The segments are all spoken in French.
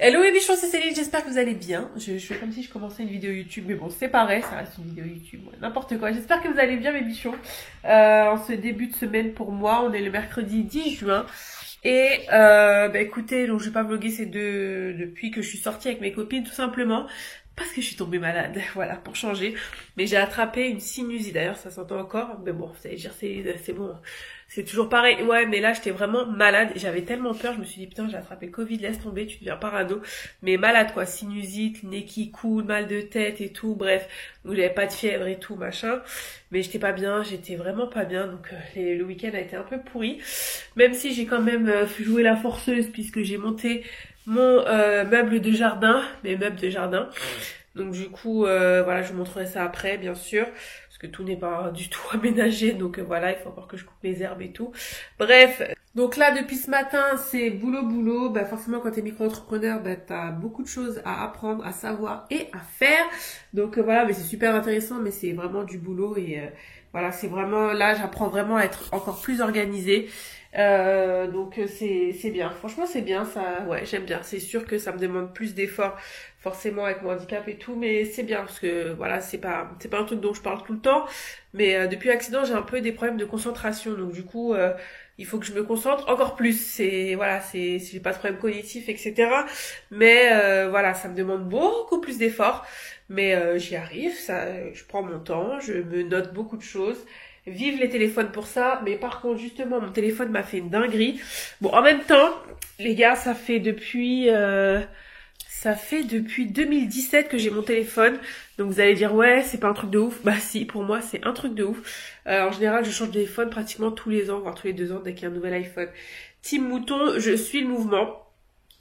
Hello les bichons, c'est Céline, j'espère que vous allez bien. Je fais comme si je commençais une vidéo YouTube, mais bon, c'est pareil, ça reste une vidéo YouTube, ouais, n'importe quoi. J'espère que vous allez bien mes bichons. En ce début de semaine pour moi, on est le mercredi 10 juin. Et écoutez, donc je vais pas vlogger depuis que je suis sortie avec mes copines, tout simplement. Parce que je suis tombée malade, voilà, pour changer. Mais j'ai attrapé une sinusite, d'ailleurs ça s'entend encore. Mais bon, vous allez dire, c'est bon. C'est toujours pareil. Ouais, mais là, j'étais vraiment malade. J'avais tellement peur, je me suis dit, putain, j'ai attrapé le Covid, laisse tomber, tu deviens parano. Mais malade, quoi. Sinusite, nez qui coule, mal de tête et tout, bref. Donc j'avais pas de fièvre et tout, machin. Mais j'étais pas bien, j'étais vraiment pas bien. Donc le week-end a été un peu pourri. Même si j'ai quand même joué la forceuse, puisque j'ai monté mon meuble de jardin, mes meubles de jardin. Donc du coup, voilà, je vous montrerai ça après, bien sûr, parce que tout n'est pas du tout aménagé, donc voilà, il faut encore que je coupe mes herbes et tout. Bref, donc là, depuis ce matin, c'est boulot. Bah forcément, quand t'es micro-entrepreneur, bah t'as beaucoup de choses à apprendre, à savoir et à faire. Donc voilà, mais c'est super intéressant, mais c'est vraiment du boulot et voilà, c'est vraiment, là, j'apprends vraiment à être encore plus organisée. Donc c'est bien, franchement c'est bien, ça, ouais, j'aime bien. C'est sûr que ça me demande plus d'efforts forcément avec mon handicap et tout, mais c'est bien parce que voilà, c'est pas un truc dont je parle tout le temps, mais depuis l'accident j'ai un peu des problèmes de concentration, donc du coup il faut que je me concentre encore plus. C'est voilà, j'ai pas de problème cognitif, etc. Mais voilà, ça me demande beaucoup plus d'efforts, mais j'y arrive. Ça, je prends mon temps, je me note beaucoup de choses. Vive les téléphones pour ça, mais par contre justement mon téléphone m'a fait une dinguerie. Bon, en même temps, les gars, ça fait depuis 2017 que j'ai mon téléphone. Donc vous allez dire ouais, c'est pas un truc de ouf. Bah si, pour moi c'est un truc de ouf. En général, je change de téléphone pratiquement tous les ans, voire tous les 2 ans dès qu'il y a un nouvel iPhone. Team Mouton, je suis le mouvement.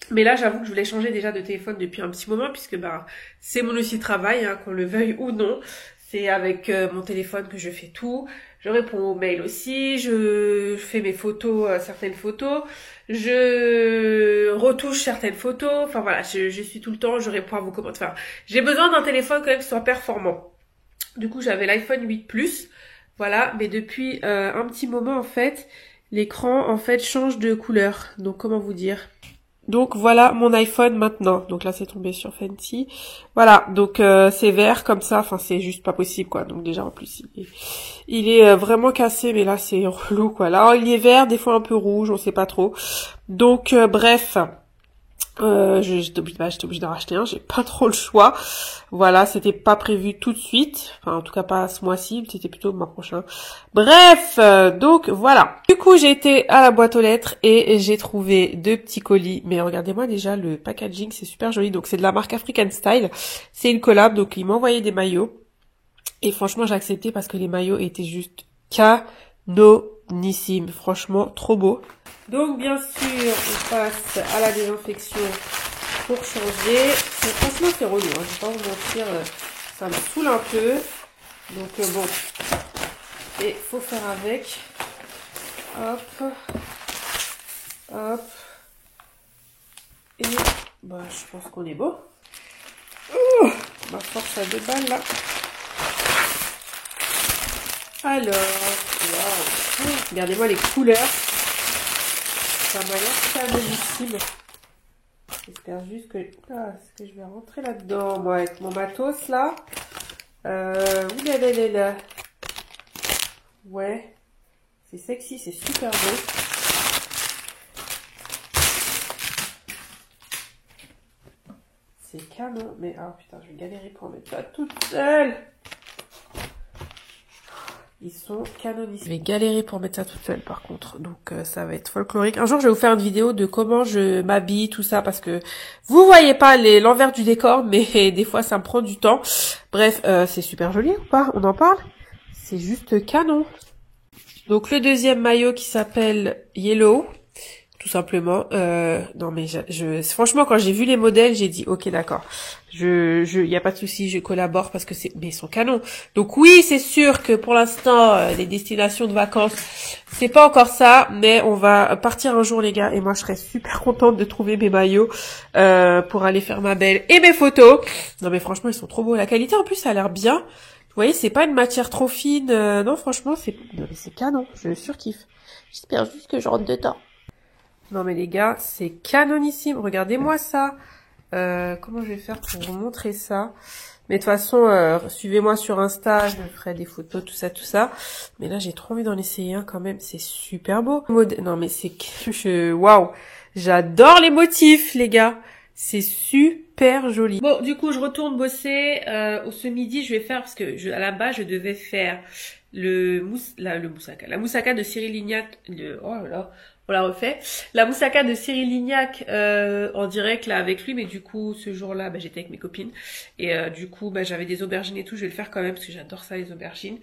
Mais là, j'avoue que je voulais changer déjà de téléphone depuis un petit moment puisque bah c'est mon outil de travail, hein, qu'on le veuille ou non. C'est avec mon téléphone que je fais tout. Je réponds aux mails aussi, je fais mes photos, certaines photos, je retouche certaines photos. Enfin voilà, je suis tout le temps, je réponds à vos commentaires. Enfin, j'ai besoin d'un téléphone quand même qui soit performant. Du coup, j'avais l'iPhone 8 Plus, voilà. Mais depuis un petit moment en fait, l'écran en fait change de couleur. Donc comment vous dire ? Donc voilà mon iPhone maintenant. Donc là c'est tombé sur Fenty. Voilà, donc c'est vert comme ça, enfin c'est juste pas possible quoi. Donc déjà en plus il est vraiment cassé, mais là c'est relou quoi. Là il est vert, des fois un peu rouge, on sait pas trop. Donc bref, j'étais obligée d'en racheter un, j'ai pas trop le choix. Voilà, c'était pas prévu tout de suite, enfin en tout cas pas ce mois-ci, c'était plutôt le mois prochain. Bref, donc voilà. Du coup, j'ai été à la boîte aux lettres et j'ai trouvé 2 petits colis. Mais regardez-moi déjà le packaging, c'est super joli. Donc c'est de la marque African Style, c'est une collab, donc ils m'ont envoyé des maillots. Et franchement, j'ai accepté parce que les maillots étaient juste canonissimes, franchement trop beau. Donc bien sûr, on passe à la désinfection pour changer. Franchement c'est relou, hein, je vais pas vous mentir, ça me saoule un peu. Donc bon, et faut faire avec. Hop, hop. Et bah je pense qu'on est beau. Ma force à 2 balles là. Alors, waouh, regardez-moi les couleurs. Ça m'a l'air canonissime. J'espère juste que... est-ce que je vais rentrer là-dedans, moi, avec mon matos, là. Ouh. Ouais. C'est sexy, c'est super beau. C'est canon. Mais, ah putain, je vais galérer pour mettre ça toute seule. Ils sont canoniques. Je vais galérer pour mettre ça toute seule par contre. Donc ça va être folklorique. Un jour je vais vous faire une vidéo de comment je m'habille, tout ça, parce que vous voyez pas l'envers du décor, mais des fois ça me prend du temps. Bref, c'est super joli ou pas? On en parle? C'est juste canon. Donc le deuxième maillot qui s'appelle Yellow. Tout simplement. Non mais franchement quand j'ai vu les modèles, j'ai dit ok d'accord. Y a pas de souci, je collabore parce que mais ils sont canons. Donc oui, c'est sûr que pour l'instant les destinations de vacances, c'est pas encore ça, mais on va partir un jour les gars et moi je serais super contente de trouver mes maillots pour aller faire ma belle et mes photos. Non mais franchement, ils sont trop beaux. La qualité en plus ça a l'air bien. Vous voyez, c'est pas une matière trop fine. Non, franchement, c'est canon, je surkiffe. J'espère juste que je rentre dedans. Non mais les gars, c'est canonissime, regardez-moi ça. Comment je vais faire pour vous montrer ça? Mais de toute façon, suivez-moi sur Insta, je me ferai des photos, tout ça. Mais là, j'ai trop envie d'en essayer un quand même. C'est super beau. Non, mais c'est... Waouh! J'adore les motifs, les gars. C'est super joli. Bon, du coup, je retourne bosser. Ce midi, je vais faire... Parce que à la base, je devais faire la moussaka de Cyril Lignac. Oh là là, on la refait. La moussaka de Cyril Lignac en direct là avec lui, mais du coup ce jour-là j'étais avec mes copines et du coup j'avais des aubergines et tout, je vais le faire quand même parce que j'adore ça les aubergines.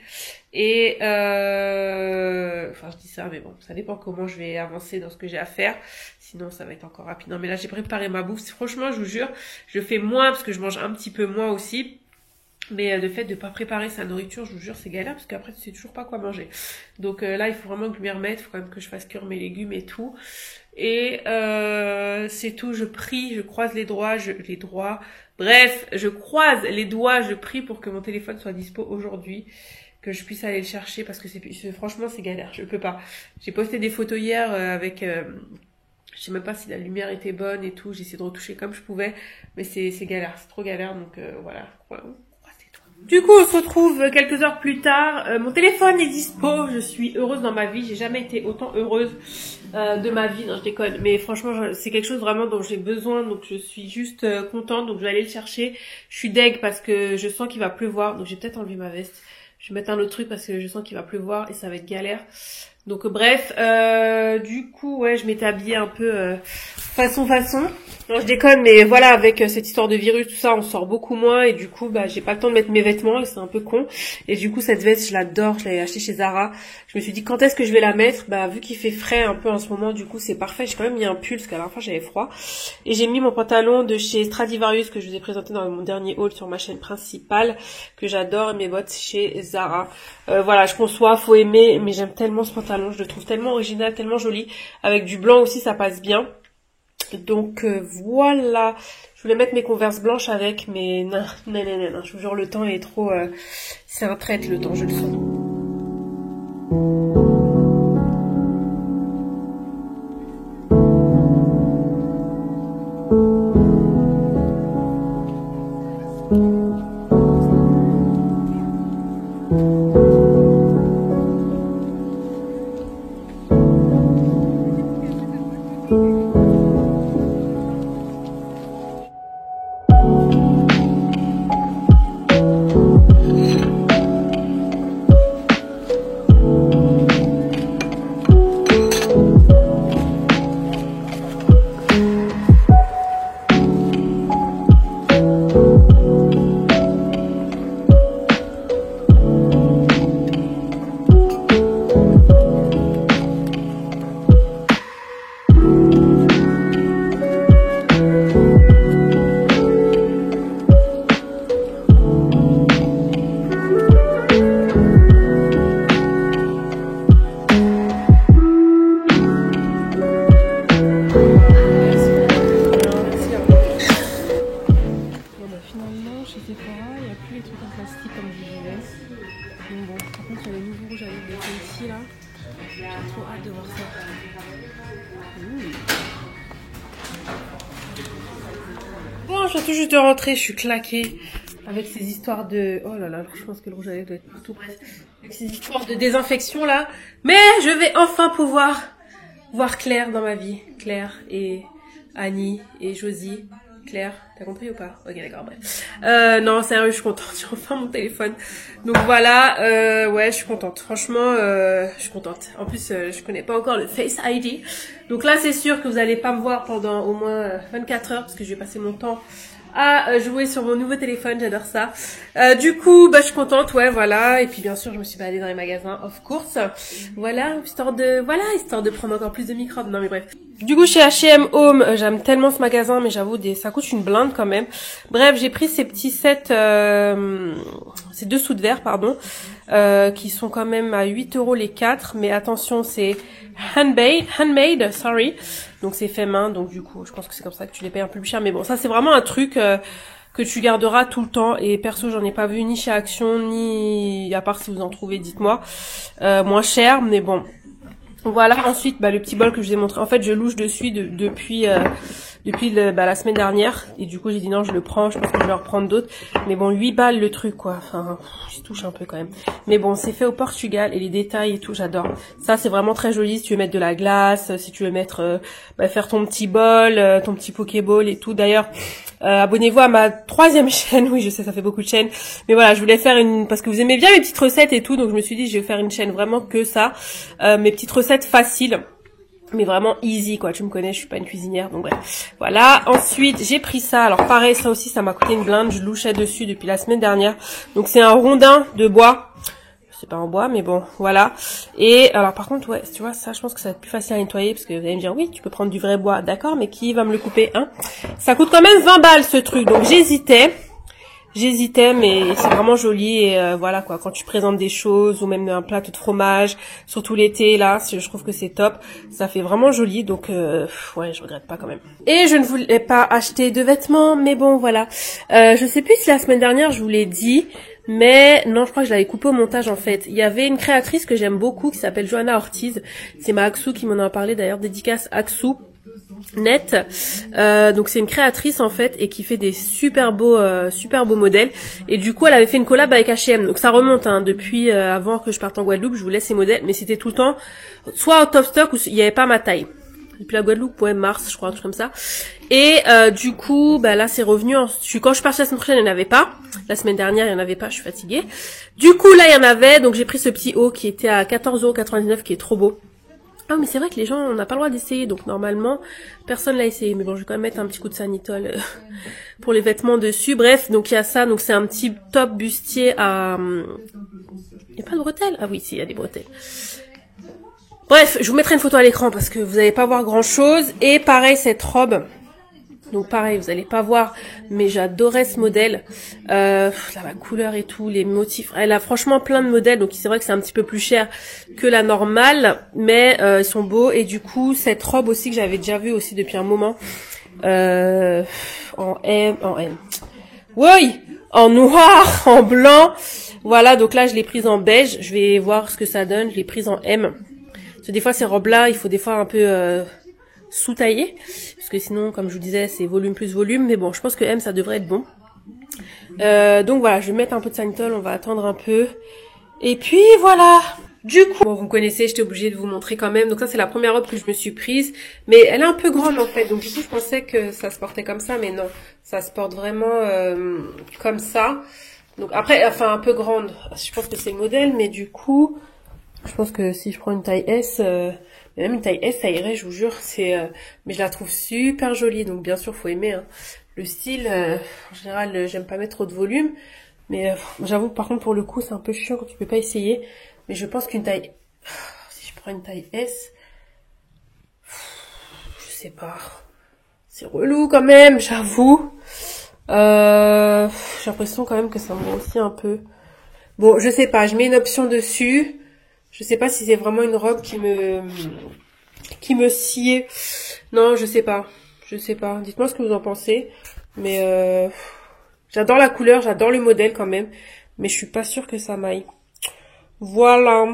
Et enfin je dis ça mais bon, ça dépend comment je vais avancer dans ce que j'ai à faire. Sinon ça va être encore rapide. Non mais là j'ai préparé ma bouffe. Franchement je vous jure, je fais moins parce que je mange un petit peu moins aussi. Mais le fait de pas préparer sa nourriture, je vous jure, c'est galère parce qu'après tu sais toujours pas quoi manger. Donc là, il faut vraiment que je m'y remette, il faut quand même que je fasse cuire mes légumes et tout. Et c'est tout, je prie, je croise les doigts, bref, je croise les doigts, je prie pour que mon téléphone soit dispo aujourd'hui, que je puisse aller le chercher parce que franchement c'est galère, je peux pas. J'ai posté des photos hier avec... je sais même pas si la lumière était bonne et tout, j'ai essayé de retoucher comme je pouvais, mais c'est galère, c'est trop galère, donc voilà. Du coup, on se retrouve quelques heures plus tard. Mon téléphone est dispo. Je suis heureuse dans ma vie. J'ai jamais été autant heureuse de ma vie. Non, je déconne. Mais franchement, c'est quelque chose vraiment dont j'ai besoin. Donc, je suis juste contente. Donc, je vais aller le chercher. Je suis deg parce que je sens qu'il va pleuvoir. Donc, j'ai peut-être enlevé ma veste. Je vais mettre un autre truc parce que je sens qu'il va pleuvoir et ça va être galère. Donc, bref. Du coup, ouais, je m'étais habillée un peu façon. Non, je déconne, mais voilà, avec cette histoire de virus, tout ça, on sort beaucoup moins et du coup, j'ai pas le temps de mettre mes vêtements et c'est un peu con. Et du coup, cette veste, je l'adore, je l'avais achetée chez Zara. Je me suis dit, quand est-ce que je vais la mettre? Vu qu'il fait frais un peu en ce moment, du coup, c'est parfait. J'ai quand même mis un pull parce qu'à la fin, j'avais froid. Et j'ai mis mon pantalon de chez Stradivarius que je vous ai présenté dans mon dernier haul sur ma chaîne principale, que j'adore, et mes bottes chez Zara. Voilà, je conçois, faut aimer, mais j'aime tellement ce pantalon, je le trouve tellement original, tellement joli. Avec du blanc aussi, ça passe bien. Donc voilà, je voulais mettre mes Converse blanches avec, mais non, je vous jure, le temps est trop... c'est un traître le temps, je le sens. Bon, je viens tout juste de rentrer, je suis claquée avec ces histoires de... Oh là là, je pense que le rouge à lèvres doit être partout, bref. Avec ces histoires de désinfection là. Mais je vais enfin pouvoir voir Claire dans ma vie. Claire et Annie et Josie. Claire, t'as compris ou pas? Ok, d'accord, bref. Non, sérieux, je suis contente. J'ai enfin mon téléphone. Donc voilà, ouais, je suis contente. Franchement, je suis contente. En plus, je connais pas encore le Face ID. Donc là, c'est sûr que vous allez pas me voir pendant au moins 24 heures parce que je vais passer mon temps à jouer sur mon nouveau téléphone, j'adore ça. Du coup, je suis contente, ouais, voilà. Et puis bien sûr, je me suis baladée dans les magasins, of course. Voilà, histoire de prendre encore plus de microbes. Non mais bref. Du coup, chez H&M Home, j'aime tellement ce magasin, mais j'avoue, ça coûte une blinde quand même. Bref, j'ai pris ces petits sets, ces deux sous de verre, pardon, qui sont quand même à 8 € les 4. Mais attention, c'est handmade, sorry. Donc c'est fait main, donc du coup, je pense que c'est comme ça que tu les payes un peu plus cher. Mais bon, ça c'est vraiment un truc que tu garderas tout le temps. Et perso, j'en ai pas vu ni chez Action, ni à part si vous en trouvez, dites-moi, moins cher. Mais bon, Voilà, ensuite, le petit bol que je vous ai montré. En fait, je louche dessus depuis la semaine dernière. Et du coup, j'ai dit non, je le prends. Je pense que je vais en reprendre d'autres. Mais bon, 8 balles le truc, quoi. Enfin, je touche un peu quand même. Mais bon, c'est fait au Portugal et les détails et tout, j'adore. Ça, c'est vraiment très joli si tu veux mettre de la glace, si tu veux mettre, faire ton petit bol, ton petit Pokéball et tout. D'ailleurs, abonnez-vous à ma 3e chaîne. Oui, je sais, ça fait beaucoup de chaînes. Mais voilà, je voulais faire parce que vous aimez bien mes petites recettes et tout. Donc, je me suis dit, je vais faire une chaîne vraiment que ça. Mes petites recettes faciles. Mais vraiment easy, quoi. Tu me connais, je suis pas une cuisinière, donc bref. Voilà. Ensuite, j'ai pris ça. Alors, pareil, ça aussi, ça m'a coûté une blinde. Je louchais dessus depuis la semaine dernière. Donc, c'est un rondin de bois. C'est pas en bois, mais bon, voilà. Et, alors, par contre, ouais, tu vois, ça, je pense que ça va être plus facile à nettoyer, parce que vous allez me dire, oui, tu peux prendre du vrai bois. D'accord, mais qui va me le couper, hein? Ça coûte quand même 20 balles, ce truc. Donc, J'hésitais, mais c'est vraiment joli et voilà quoi. Quand tu présentes des choses ou même un plateau de fromage, surtout l'été là, je trouve que c'est top. Ça fait vraiment joli, donc ouais, je regrette pas quand même. Et je ne voulais pas acheter de vêtements, mais bon voilà. Je sais plus si la semaine dernière je vous l'ai dit, mais non, je crois que je l'avais coupé au montage en fait. Il y avait une créatrice que j'aime beaucoup qui s'appelle Johanna Ortiz. C'est ma Axou qui m'en a parlé d'ailleurs, dédicace Axou. Net, donc c'est une créatrice en fait et qui fait des super beaux modèles et du coup elle avait fait une collab avec H&M, donc ça remonte depuis avant que je parte en Guadeloupe, je vous laisse ces modèles, mais c'était tout le temps soit out of stock ou il n'y avait pas ma taille. Depuis la Guadeloupe, ouais, mars, je crois, un truc comme ça. Et du coup, là, c'est revenu. Quand je suis partie la semaine prochaine, il n'y en avait pas. La semaine dernière, il n'y en avait pas, je suis fatiguée. Du coup, là, il y en avait, donc j'ai pris ce petit haut qui était à 14,99 €, qui est trop beau. Ah, mais c'est vrai que les gens, on n'a pas le droit d'essayer, donc normalement, personne l'a essayé. Mais bon, je vais quand même mettre un petit coup de Sanitol pour les vêtements dessus. Bref, donc il y a ça, donc c'est un petit top bustier à... Il n'y a pas de bretelles? Ah oui, si, il y a des bretelles. Bref, je vous mettrai une photo à l'écran parce que vous n'allez pas voir grand chose. Et pareil, cette robe... Donc pareil, vous allez pas voir, mais j'adorais ce modèle. Là, la couleur et tout, les motifs. Elle a franchement plein de modèles, donc c'est vrai que c'est un petit peu plus cher que la normale, mais ils sont beaux. Et du coup, cette robe aussi que j'avais déjà vue aussi depuis un moment, en M, oui, en noir, en blanc. Voilà, donc là je l'ai prise en beige. Je vais voir ce que ça donne. Je l'ai prise en M. Parce que des fois ces robes-là, il faut des fois un peu sous-taillé, parce que sinon, comme je vous disais, c'est volume plus volume, mais bon, je pense que M, ça devrait être bon. Donc voilà, je vais mettre un peu de Sanitol, on va attendre un peu, et puis voilà. Du coup, bon, vous me connaissez, j'étais obligée de vous montrer quand même, donc ça c'est la première robe que je me suis prise, mais elle est un peu grande en fait, donc du coup je pensais que ça se portait comme ça, mais non, ça se porte vraiment comme ça. Donc après, enfin un peu grande, je pense que c'est le modèle, mais du coup, je pense que si je prends une taille S... même une taille S, ça irait, je vous jure. Mais je la trouve super jolie. Donc bien sûr, faut aimer. Hein. Le style, en général, j'aime pas mettre trop de volume. Mais j'avoue, par contre, pour le coup, c'est un peu chiant quand tu peux pas essayer. Mais je pense qu'une taille... Si je prends une taille S... Je sais pas. C'est relou quand même, j'avoue. J'ai l'impression quand même que ça me grossit un peu. Bon, je sais pas. Je mets une option dessus. Je sais pas si c'est vraiment une robe qui me sied. Non, je sais pas. Je sais pas. Dites-moi ce que vous en pensez. Mais j'adore la couleur, j'adore le modèle quand même. Mais je suis pas sûre que ça m'aille. Voilà.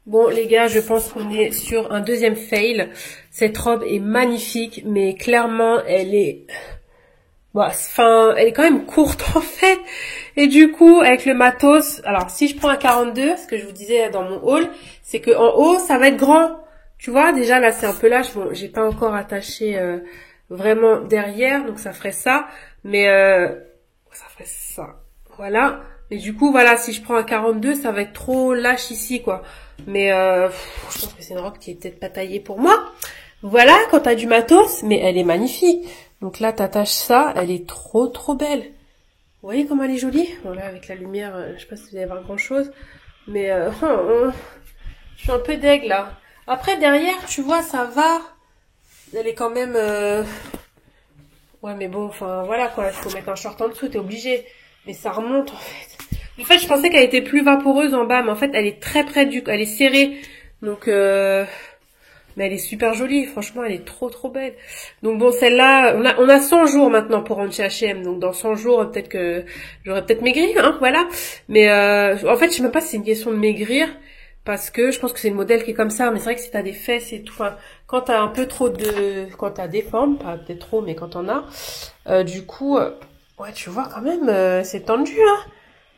Bon les gars, je pense qu'on est sur un deuxième fail. Cette robe est magnifique, mais clairement elle est... Bon, enfin, elle est quand même courte en fait. Et du coup, avec le matos, alors si je prends un 42, ce que je vous disais dans mon haul, c'est que en haut, ça va être grand. Tu vois, déjà là, c'est un peu large. Bon, j'ai pas encore attaché vraiment derrière, donc ça ferait ça. Mais ça ferait ça. Voilà. Mais du coup, voilà, si je prends un 42, ça va être trop lâche ici, quoi. Mais je pense que c'est une robe qui est peut-être pas taillée pour moi. Voilà, quand t'as du matos, mais elle est magnifique. Donc là, t'attaches ça, elle est trop trop belle. Vous voyez comment elle est jolie? Bon là, avec la lumière, je sais pas si vous allez voir grand chose. Mais je suis un peu deg là. Après, derrière, tu vois, ça va. Elle est quand même... Ouais, mais bon, enfin, voilà quoi. Il faut mettre un short en dessous, t'es obligé. Mais ça remonte en fait. En fait, je pensais qu'elle était plus vaporeuse en bas, mais en fait, elle est très près du... Elle est serrée. Donc... Mais elle est super jolie, franchement, elle est trop trop belle. Donc bon, celle-là, on a 100 jours maintenant pour rentrer chez H&M. Donc dans 100 jours, peut-être que j'aurais peut-être maigri, hein, voilà. Mais en fait, je sais même pas si c'est une question de maigrir. parce que je pense que c'est le modèle qui est comme ça, mais c'est vrai que si t'as des fesses et tout, enfin, quand t'as un peu trop quand t'as des formes, pas peut-être trop, mais quand t'en as, du coup, ouais, tu vois quand même, c'est tendu, hein.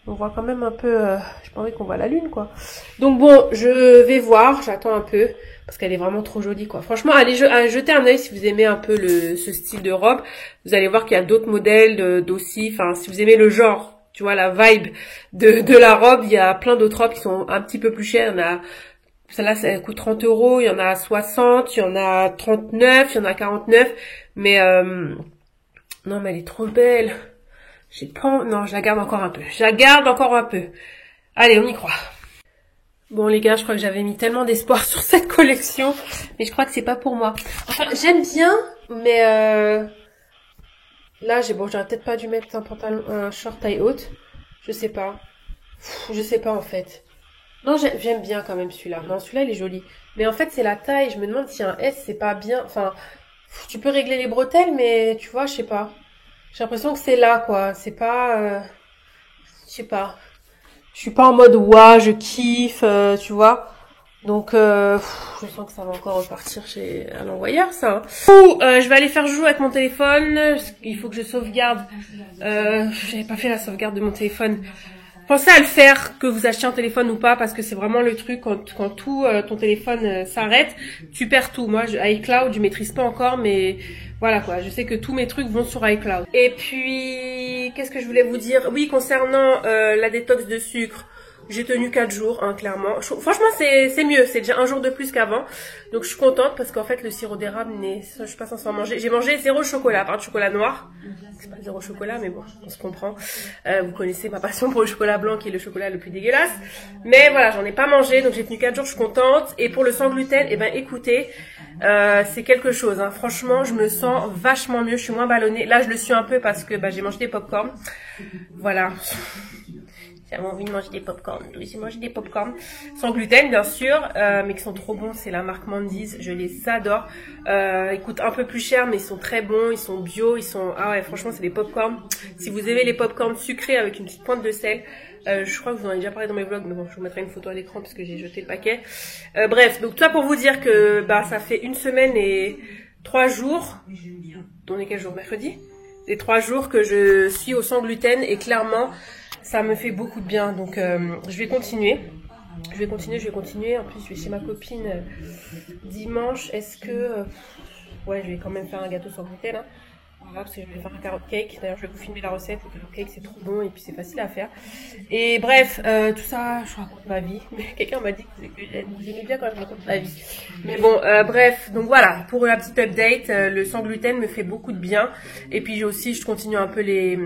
On voit quand même un peu, j'ai pas envie qu'on voit la lune, quoi. Donc bon, je vais voir, j'attends un peu, parce qu'elle est vraiment trop jolie, quoi. Franchement, allez jeter un œil si vous aimez un peu ce style de robe. Vous allez voir qu'il y a d'autres modèles d'aussi, enfin, si vous aimez le genre, tu vois, la vibe de la robe, il y a plein d'autres robes qui sont un petit peu plus chères. Il y en a, celle-là, ça coûte 30 €, il y en a 60, il y en a 39, il y en a 49, mais non, mais elle est trop belle. Non, je la garde encore un peu. Je la garde encore un peu. Allez, on y croit. Bon les gars, je crois que j'avais mis tellement d'espoir sur cette collection, mais je crois que c'est pas pour moi. Enfin, j'aime bien, mais là, j'aurais peut-être pas dû mettre un short taille haute. Je sais pas. Je sais pas en fait. Non, j'aime bien quand même celui-là. Non, celui-là il est joli. Mais en fait, c'est la taille. Je me demande si un S c'est pas bien. Enfin, tu peux régler les bretelles, mais tu vois, je sais pas. J'ai l'impression que c'est là, quoi. C'est pas... je sais pas. Je suis pas en mode, ouah, je kiffe, tu vois. Donc, je sens que ça va encore repartir à l'envoyeur, ça. Je vais aller faire joujou avec mon téléphone. Il faut que je sauvegarde. J'avais pas fait la sauvegarde de mon téléphone. Pensez à le faire, que vous achetiez un téléphone ou pas, parce que c'est vraiment le truc quand tout ton téléphone s'arrête, tu perds tout. Moi, iCloud, je maîtrise pas encore, mais voilà quoi. Je sais que tous mes trucs vont sur iCloud. Et puis, qu'est-ce que je voulais vous dire? Oui, concernant la détox de sucre, j'ai tenu 4 jours, hein, clairement. Franchement, c'est mieux. C'est déjà un jour de plus qu'avant. Donc, je suis contente parce qu'en fait, le sirop d'érable, je suis pas censée en manger. J'ai mangé 0 chocolat, pas de chocolat noir. C'est pas 0 chocolat, mais bon, on se comprend. Vous connaissez ma passion pour le chocolat blanc qui est le chocolat le plus dégueulasse. Mais voilà, j'en ai pas mangé, donc j'ai tenu 4 jours, je suis contente. Et pour le sans gluten, eh ben écoutez, c'est quelque chose. Hein. Franchement, je me sens vachement mieux, je suis moins ballonnée. Là, je le suis un peu parce que j'ai mangé des pop-corn. Voilà. J'avais envie de manger des pop-corn. J'ai mangé des pop-corn sans gluten, bien sûr, mais qui sont trop bons. C'est la marque Mandy's. Je les adore. Ils coûtent un peu plus cher, mais ils sont très bons. Ils sont bio. Ah ouais, franchement, c'est des pop-corn. Si vous aimez les pop-corn sucrés avec une petite pointe de sel, je crois que vous en avez déjà parlé dans mes vlogs, mais bon, je vous mettrai une photo à l'écran parce que j'ai jeté le paquet. Bref, donc tout ça pour vous dire que ça fait 1 semaine et 3 jours. On est quel jour? Mercredi? Les 3 jours que je suis au sans gluten et clairement, ça me fait beaucoup de bien, donc je vais continuer. En plus, je vais chez ma copine dimanche. Est-ce que... ouais, je vais quand même faire un gâteau sans gluten, hein. Voilà, parce que je vais faire un carrot cake. D'ailleurs, je vais vous filmer la recette. Le carrot cake, c'est trop bon et puis c'est facile à faire. Et bref, tout ça, je raconte ma vie. Mais quelqu'un m'a dit que j'aimais bien quand je raconte ma vie. Mais bon, bref, donc voilà, pour la petite update, le sans gluten me fait beaucoup de bien. Et puis je continue un peu les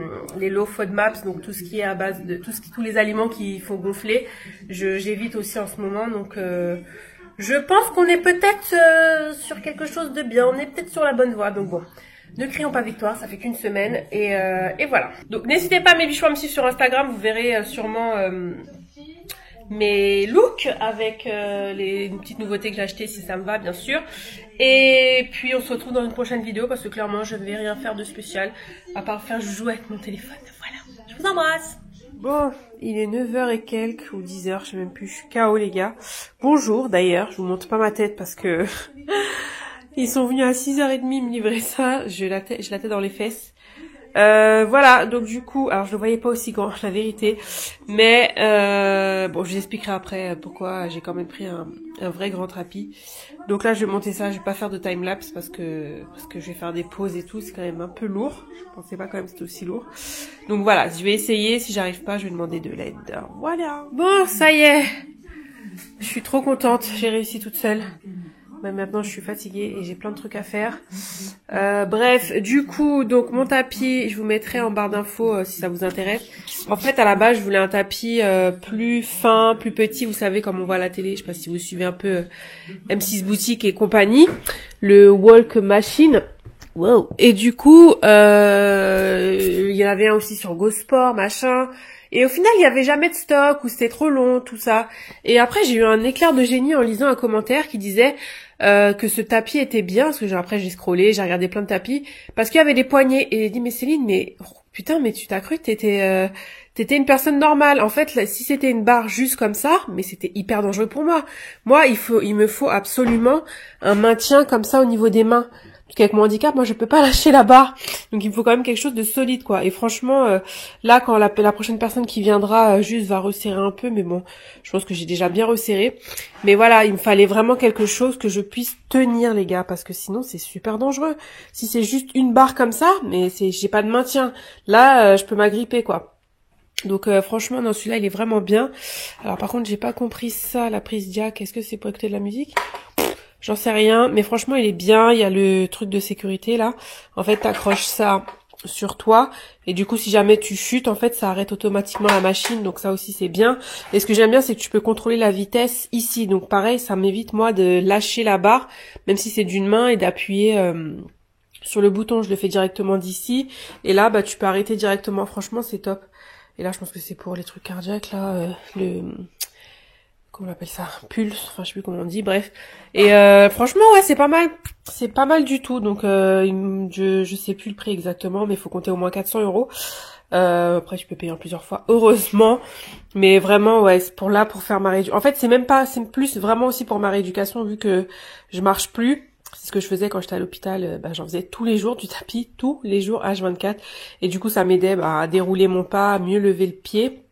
low FODMAPs, donc tout ce qui est à base de tous les aliments qui font gonfler. J'évite aussi en ce moment, donc je pense qu'on est peut-être sur quelque chose de bien. On est peut-être sur la bonne voie, donc bon. Ne crions pas victoire, ça fait qu'1 semaine et voilà. Donc n'hésitez pas mes bichous à me suivre sur Instagram, vous verrez sûrement mes looks avec les petites nouveautés que j'ai achetées si ça me va bien sûr. Et puis on se retrouve dans une prochaine vidéo parce que clairement je ne vais rien faire de spécial à part faire joujou avec mon téléphone. Voilà, je vous embrasse. Bon, il est 9h et quelques ou 10h, je sais même plus, je suis KO les gars. Bonjour d'ailleurs, je vous montre pas ma tête parce que... Ils sont venus à 6h30 me livrer ça. J'ai la tête dans les fesses. Voilà, donc du coup, alors je le voyais pas aussi grand, la vérité. Mais bon, je vous expliquerai après pourquoi j'ai quand même pris un vrai grand tapis. Donc là, je vais monter ça. Je vais pas faire de time-lapse parce que je vais faire des pauses et tout. C'est quand même un peu lourd. Je pensais pas quand même que c'était aussi lourd. Donc voilà, je vais essayer. Si j'arrive pas, je vais demander de l'aide. Voilà. Bon, ça y est. Je suis trop contente. J'ai réussi toute seule. Même maintenant je suis fatiguée et j'ai plein de trucs à faire. Bref, du coup, donc mon tapis, je vous mettrai en barre d'infos si ça vous intéresse. En fait, à la base, je voulais un tapis plus fin, plus petit, vous savez comme on voit à la télé. Je sais pas si vous suivez un peu M6 Boutique et compagnie, le Walk Machine. Wow. Et du coup, il y en avait un aussi sur GoSport, machin. Et au final, il y avait jamais de stock ou c'était trop long, tout ça. Et après, j'ai eu un éclair de génie en lisant un commentaire qui disait que ce tapis était bien, parce que après j'ai scrollé, j'ai regardé plein de tapis, parce qu'il y avait des poignées, et j'ai dit mais Céline, mais oh, putain, mais tu t'as cru que t'étais une personne normale. En fait, là, si c'était une barre juste comme ça, mais c'était hyper dangereux pour moi. Moi, il me faut absolument un maintien comme ça au niveau des mains. Parce qu'avec mon handicap, moi, je peux pas lâcher la barre. Donc, il me faut quand même quelque chose de solide, quoi. Et franchement, là, quand la prochaine personne qui viendra juste va resserrer un peu, mais bon, je pense que j'ai déjà bien resserré. Mais voilà, il me fallait vraiment quelque chose que je puisse tenir, les gars, parce que sinon, c'est super dangereux. Si c'est juste une barre comme ça, mais j'ai pas de maintien. Là, je peux m'agripper, quoi. Donc franchement non, celui-là il est vraiment bien. Alors par contre j'ai pas compris ça, la prise jack, est-ce que c'est pour écouter de la musique? J'en sais rien, mais franchement il est bien, il y a le truc de sécurité là. En fait t'accroches ça sur toi et du coup si jamais tu chutes en fait ça arrête automatiquement la machine, donc ça aussi c'est bien. Et ce que j'aime bien c'est que tu peux contrôler la vitesse ici, donc pareil ça m'évite moi de lâcher la barre même si c'est d'une main et d'appuyer sur le bouton, je le fais directement d'ici et là bah tu peux arrêter directement, franchement c'est top. Et là, je pense que c'est pour les trucs cardiaques, là, comment on appelle ça? Pulse, enfin, je sais plus comment on dit, bref. Et franchement, ouais, c'est pas mal. C'est pas mal du tout. Donc, je sais plus le prix exactement, mais il faut compter au moins 400 €. Après, je peux payer en plusieurs fois, heureusement. Mais vraiment, ouais, c'est pour faire ma rééducation. En fait, c'est plus vraiment aussi pour ma rééducation, vu que je marche plus. C'est ce que je faisais quand j'étais à l'hôpital, j'en faisais tous les jours du tapis, tous les jours H24. Et du coup, ça m'aidait à dérouler mon pas, à mieux lever le pied.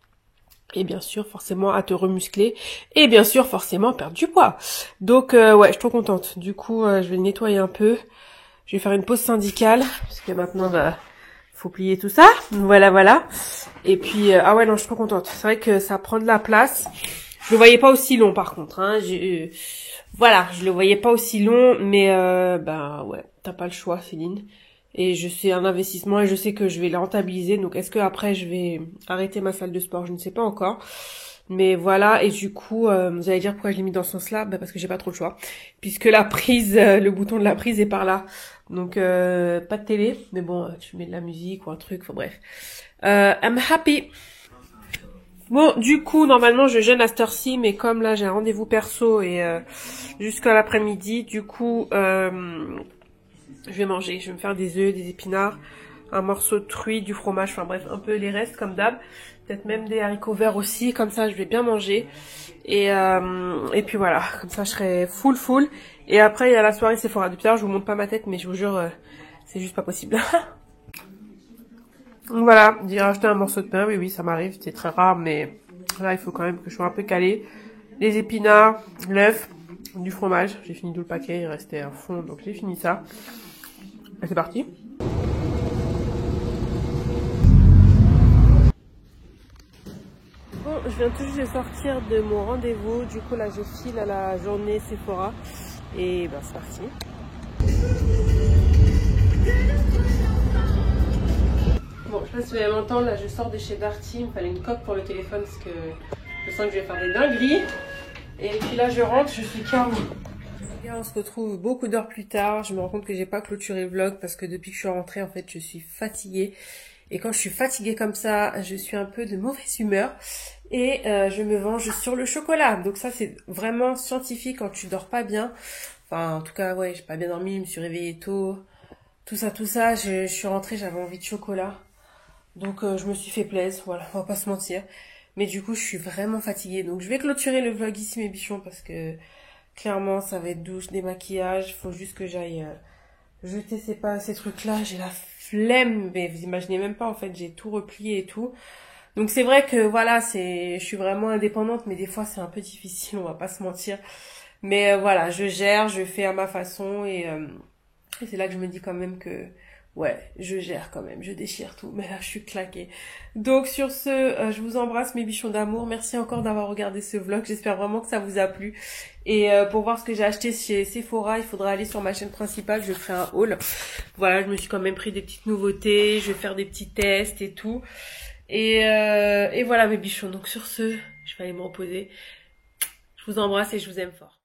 Et bien sûr, forcément, à te remuscler. Et bien sûr, forcément, perdre du poids. Donc, ouais, je suis trop contente. Du coup, je vais le nettoyer un peu. Je vais faire une pause syndicale. Parce que maintenant, faut plier tout ça. Voilà, voilà. Et puis, ah ouais, non, je suis trop contente. C'est vrai que ça prend de la place. Je le voyais pas aussi long, par contre. Hein. Voilà, je le voyais pas aussi long, mais ouais, t'as pas le choix, Céline. Et je sais un investissement et je sais que je vais le rentabiliser. Donc est-ce que après je vais arrêter ma salle de sport? Je ne sais pas encore. Mais voilà, et du coup, vous allez dire pourquoi je l'ai mis dans ce sens-là? Parce que j'ai pas trop le choix. Puisque la prise, le bouton de la prise est par là. Donc pas de télé, mais bon, tu mets de la musique ou un truc, enfin bref. I'm happy. Bon, du coup, normalement, je jeûne à cette heure-ci, mais comme là, j'ai un rendez-vous perso et jusqu'à l'après-midi, du coup, je vais manger. Je vais me faire des œufs, des épinards, un morceau de truite, du fromage, enfin bref, un peu les restes comme d'hab. Peut-être même des haricots verts aussi, comme ça, je vais bien manger. Et puis voilà, comme ça, je serai full. Et après, il y a la soirée Sephora. Depuis tard, je vous montre pas ma tête, mais je vous jure, c'est juste pas possible. Donc voilà, j'ai rajouté un morceau de pain, oui, ça m'arrive, c'est très rare, mais là, il faut quand même que je sois un peu calée. Les épinards, l'œuf, du fromage, j'ai fini tout le paquet, il restait un fond, donc j'ai fini ça. Et c'est parti. Bon, je viens tout juste de sortir de mon rendez-vous, du coup là, je file à la journée Sephora, et c'est parti. Bon, je sais pas si vous allez m'entendre, là je sors de chez Darty, il me fallait une coque pour le téléphone parce que je sens que je vais faire des dingueries. Et puis là je rentre, je suis KO. On se retrouve beaucoup d'heures plus tard, je me rends compte que j'ai pas clôturé le vlog parce que depuis que je suis rentrée en fait je suis fatiguée. Et quand je suis fatiguée comme ça, je suis un peu de mauvaise humeur et je me venge sur le chocolat. Donc ça c'est vraiment scientifique quand tu dors pas bien. Enfin en tout cas ouais, j'ai pas bien dormi, je me suis réveillée tôt. Tout ça, je suis rentrée, j'avais envie de chocolat. Donc je me suis fait plaisir, voilà, on va pas se mentir. Mais du coup je suis vraiment fatiguée. Donc je vais clôturer le vlog ici mes bichons parce que clairement ça va être douche, démaquillage. Faut juste que j'aille jeter ces trucs-là. J'ai la flemme, mais vous imaginez même pas en fait, j'ai tout replié et tout. Donc c'est vrai que voilà, je suis vraiment indépendante, mais des fois c'est un peu difficile, on va pas se mentir. Mais voilà, je gère, je fais à ma façon et c'est là que je me dis quand même que ouais, je gère quand même, je déchire tout, mais là je suis claquée. Donc sur ce, je vous embrasse mes bichons d'amour, merci encore d'avoir regardé ce vlog, j'espère vraiment que ça vous a plu. Et pour voir ce que j'ai acheté chez Sephora, il faudra aller sur ma chaîne principale, je ferai un haul. Voilà, je me suis quand même pris des petites nouveautés, je vais faire des petits tests et tout. Et voilà mes bichons, donc sur ce, je vais aller me reposer. Je vous embrasse et je vous aime fort.